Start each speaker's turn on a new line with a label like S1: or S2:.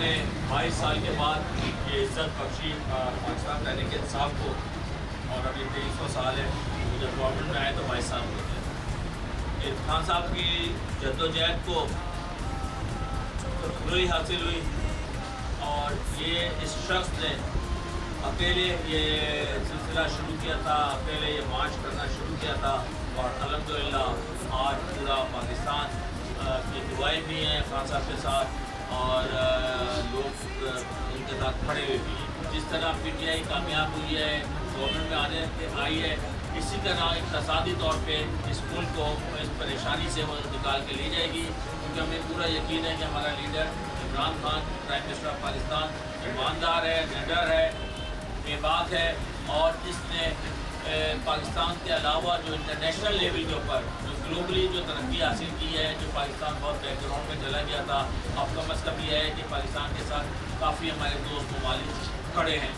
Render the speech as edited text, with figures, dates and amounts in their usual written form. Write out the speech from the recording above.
S1: نے 22 سال کے بعد یہ عزت بخشی پاکستان تحریک انصاف کو، اور ابھی 23واں سال ہے، جب گورنمنٹ میں آئے تو 22 سال ہو گئے۔ خان صاحب کی جدوجہد کو سرخروئی حاصل ہوئی، اور یہ اس شخص نے اکیلے یہ سلسلہ شروع کیا تھا، اکیلے یہ مارچ کرنا شروع کیا تھا، اور الحمدللہ آج پورا پاکستان کی دعائیں بھی ہیں خان صاحب کے ساتھ، اور لوگ ان کے ساتھ کھڑے ہوئے بھی ہیں۔ جس طرح پی ٹی آئی کامیاب ہوئی ہے، گورنمنٹ میں آنے آئی ہے، اسی طرح اقتصادی طور پہ اس ملک کو اس پریشانی سے وہ نکال کے لے جائے گی، کیونکہ ہمیں پورا یقین ہے کہ ہمارا leader Imran Khan prime minister of Pakistan ایماندار ہے، لیڈر ہے، بے باک ہے، اور اس نے پاکستان کے علاوہ جو انٹرنیشنل لیول کے اوپر جو گلوبلی جو ترقی حاصل کی ہے، جو پاکستان بہت بیک گراؤنڈ میں چلا گیا تھا، اب کا مسئلہ یہ ہے کہ پاکستان کے ساتھ کافی ہمارے دوست ممالک کھڑے ہیں۔